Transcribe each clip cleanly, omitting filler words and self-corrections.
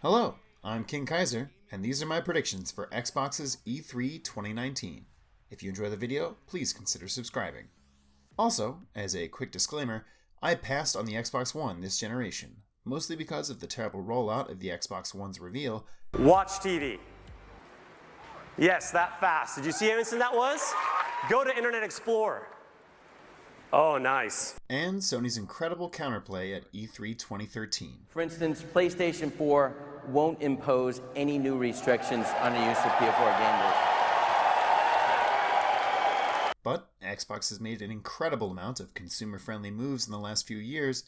Hello, I'm King Kaiser, and these are my predictions for Xbox's E3 2019. If you enjoy the video, please consider subscribing. Also, as a quick disclaimer, I passed on the Xbox One this generation, mostly because of the terrible rollout of the Xbox One's reveal. Watch TV. Yes, that fast. Did you see how instant that was? Go to Internet Explorer. Oh, nice. And Sony's incredible counterplay at E3 2013. For instance, PlayStation 4 won't impose any new restrictions on the use of PS4 gamers. But Xbox has made an incredible amount of consumer-friendly moves in the last few years,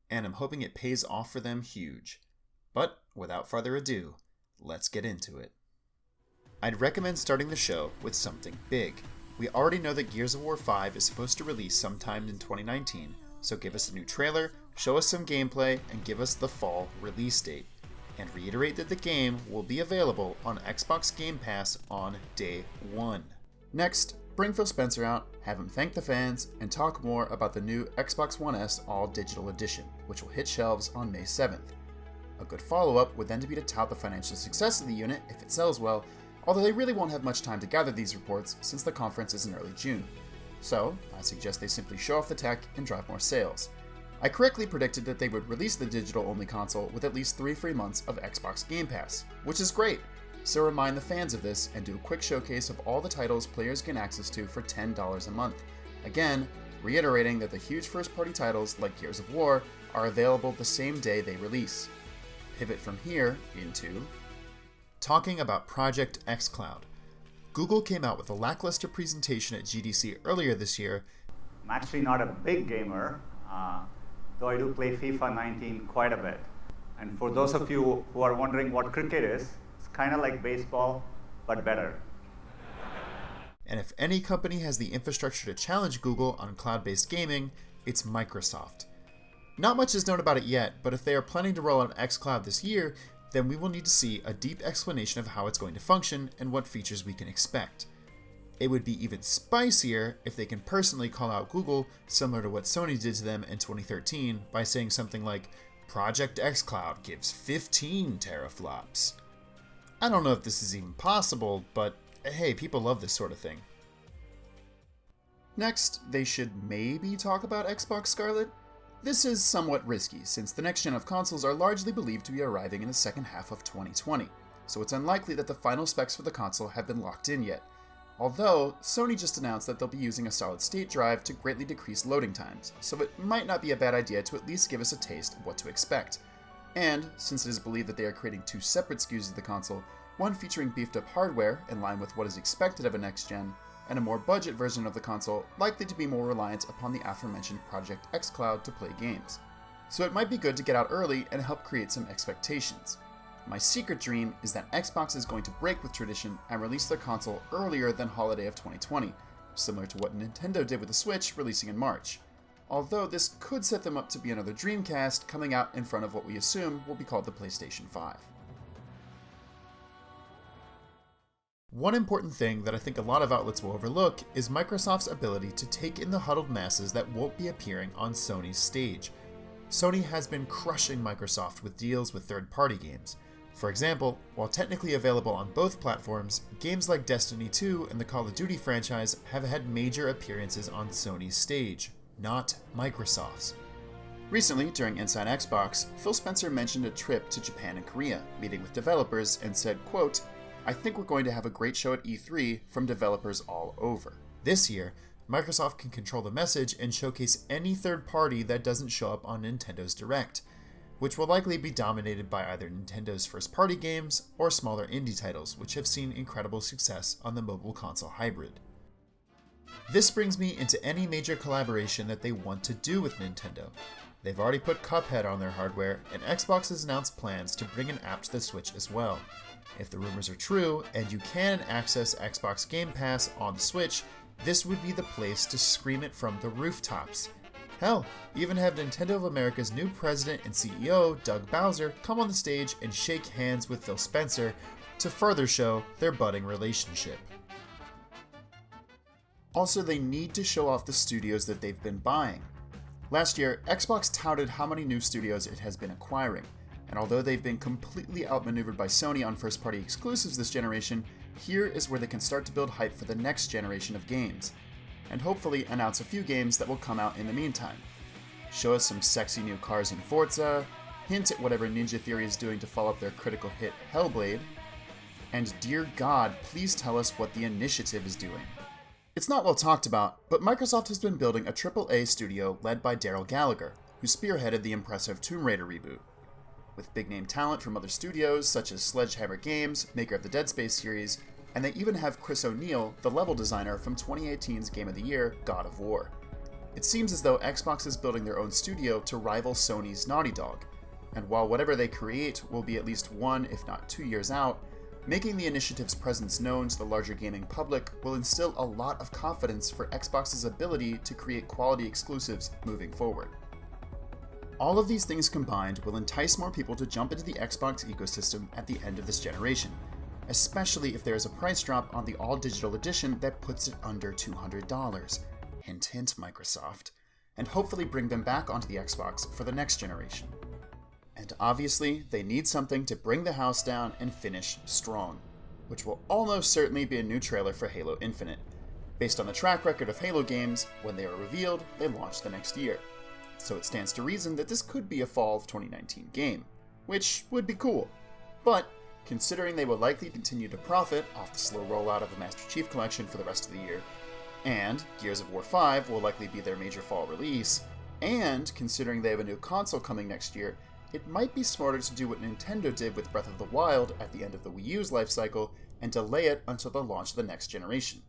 and I'm hoping it pays off for them huge. But without further ado, let's get into it. I'd recommend starting the show with something big. We already know that Gears of War 5 is supposed to release sometime in 2019, so give us a new trailer, show us some gameplay, and give us the fall release date. And reiterate that the game will be available on Xbox Game Pass on day one. Next, bring Phil Spencer out, have him thank the fans, and talk more about the new Xbox One S All-Digital Edition, which will hit shelves on May 7th. A good follow-up would then be to tout the financial success of the unit if it sells well, although they really won't have much time to gather these reports since the conference is in early June. So, I suggest they simply show off the tech and drive more sales. I correctly predicted that they would release the digital-only console with at least 3 free months of Xbox Game Pass, which is great, so remind the fans of this and do a quick showcase of all the titles players gain access to for $10 a month. Again, reiterating that the huge first-party titles like Gears of War are available the same day they release. Pivot from here into talking about Project xCloud. Google came out with a lackluster presentation at GDC earlier this year. I'm actually not a big gamer, though I do play FIFA 19 quite a bit. And for those of you who are wondering what cricket is, it's kind of like baseball, but better. And if any company has the infrastructure to challenge Google on cloud-based gaming, it's Microsoft. Not much is known about it yet, but if they are planning to roll out xCloud this year, then we will need to see a deep explanation of how it's going to function and what features we can expect. It would be even spicier if they can personally call out Google, similar to what Sony did to them in 2013 by saying something like, Project xCloud gives 15 teraflops. I don't know if this is even possible, but hey, people love this sort of thing. Next, they should maybe talk about Xbox Scarlett. This is somewhat risky, since the next gen of consoles are largely believed to be arriving in the second half of 2020, so it's unlikely that the final specs for the console have been locked in yet. Although, Sony just announced that they'll be using a solid-state drive to greatly decrease loading times, so it might not be a bad idea to at least give us a taste of what to expect. And, since it is believed that they are creating 2 separate SKUs of the console, one featuring beefed-up hardware in line with what is expected of a next-gen, and a more budget version of the console likely to be more reliant upon the aforementioned Project xCloud to play games. So it might be good to get out early and help create some expectations. My secret dream is that Xbox is going to break with tradition and release their console earlier than holiday of 2020, similar to what Nintendo did with the Switch releasing in March. Although this could set them up to be another Dreamcast coming out in front of what we assume will be called the PlayStation 5. One important thing that I think a lot of outlets will overlook is Microsoft's ability to take in the huddled masses that won't be appearing on Sony's stage. Sony has been crushing Microsoft with deals with third-party games. For example, while technically available on both platforms, games like Destiny 2 and the Call of Duty franchise have had major appearances on Sony's stage, not Microsoft's. Recently, during Inside Xbox, Phil Spencer mentioned a trip to Japan and Korea, meeting with developers, and said, quote, I think we're going to have a great show at E3 from developers all over. This year, Microsoft can control the message and showcase any third party that doesn't show up on Nintendo's Direct, which will likely be dominated by either Nintendo's first-party games or smaller indie titles, which have seen incredible success on the mobile console hybrid. This brings me into any major collaboration that they want to do with Nintendo. They've already put Cuphead on their hardware, and Xbox has announced plans to bring an app to the Switch as well. If the rumors are true, and you can access Xbox Game Pass on the Switch, this would be the place to scream it from the rooftops. Hell, even have Nintendo of America's new president and CEO, Doug Bowser, come on the stage and shake hands with Phil Spencer to further show their budding relationship. Also, they need to show off the studios that they've been buying. Last year, Xbox touted how many new studios it has been acquiring, and although they've been completely outmaneuvered by Sony on first-party exclusives this generation, here is where they can start to build hype for the next generation of games, and hopefully announce a few games that will come out in the meantime. Show us some sexy new cars in Forza, hint at whatever Ninja Theory is doing to follow up their critical hit Hellblade, and dear God, please tell us what the Initiative is doing. It's not well talked about, but Microsoft has been building a AAA studio led by Daryl Gallagher, who spearheaded the impressive Tomb Raider reboot. With big-name talent from other studios such as Sledgehammer Games, maker of the Dead Space series, and they even have Chris O'Neill, the level designer from 2018's Game of the Year, God of War. It seems as though Xbox is building their own studio to rival Sony's Naughty Dog, and while whatever they create will be at least 1, if not 2 years out, making the Initiative's presence known to the larger gaming public will instill a lot of confidence for Xbox's ability to create quality exclusives moving forward. All of these things combined will entice more people to jump into the Xbox ecosystem at the end of this generation, especially if there is a price drop on the all-digital edition that puts it under $200. Hint hint, Microsoft. And hopefully bring them back onto the Xbox for the next generation. And obviously, they need something to bring the house down and finish strong, which will almost certainly be a new trailer for Halo Infinite. Based on the track record of Halo games, when they are revealed, they launch the next year. So it stands to reason that this could be a fall of 2019 game, which would be cool. But, considering they will likely continue to profit off the slow rollout of the Master Chief Collection for the rest of the year, and Gears of War 5 will likely be their major fall release, and considering they have a new console coming next year, it might be smarter to do what Nintendo did with Breath of the Wild at the end of the Wii U's life cycle and delay it until the launch of the next generation.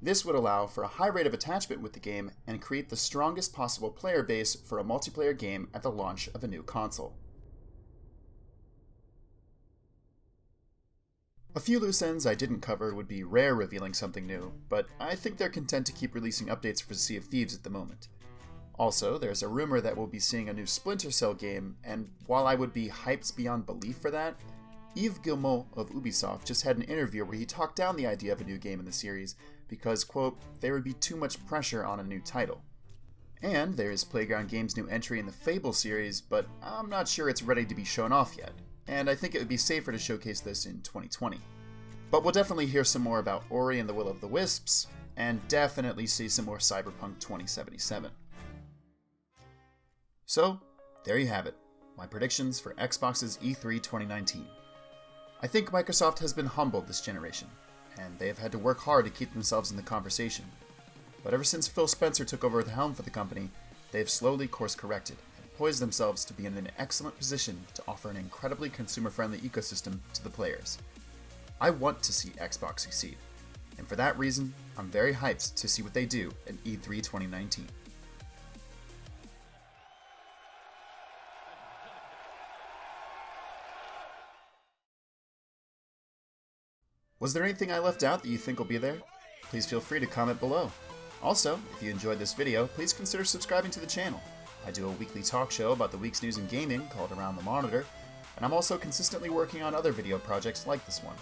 This would allow for a high rate of attachment with the game and create the strongest possible player base for a multiplayer game at the launch of a new console. A few loose ends I didn't cover would be Rare revealing something new, but I think they're content to keep releasing updates for Sea of Thieves at the moment. Also, there's a rumor that we'll be seeing a new Splinter Cell game, and while I would be hyped beyond belief for that, Yves Guillemot of Ubisoft just had an interview where he talked down the idea of a new game in the series because, quote, there would be too much pressure on a new title. And there is Playground Games' new entry in the Fable series, but I'm not sure it's ready to be shown off yet, and I think it would be safer to showcase this in 2020. But we'll definitely hear some more about Ori and the Will of the Wisps, and definitely see some more Cyberpunk 2077. So, there you have it, my predictions for Xbox's E3 2019. I think Microsoft has been humbled this generation, and they have had to work hard to keep themselves in the conversation. But ever since Phil Spencer took over the helm for the company, they have slowly course-corrected and poised themselves to be in an excellent position to offer an incredibly consumer-friendly ecosystem to the players. I want to see Xbox succeed, and for that reason, I'm very hyped to see what they do at E3 2019. Was there anything I left out that you think will be there? Please feel free to comment below. Also, if you enjoyed this video, please consider subscribing to the channel. I do a weekly talk show about the week's news in gaming called Around the Monitor, and I'm also consistently working on other video projects like this one.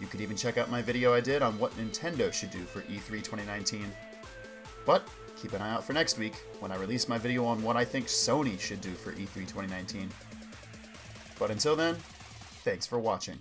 You could even check out my video I did on what Nintendo should do for E3 2019. But keep an eye out for next week, when I release my video on what I think Sony should do for E3 2019. But until then, thanks for watching.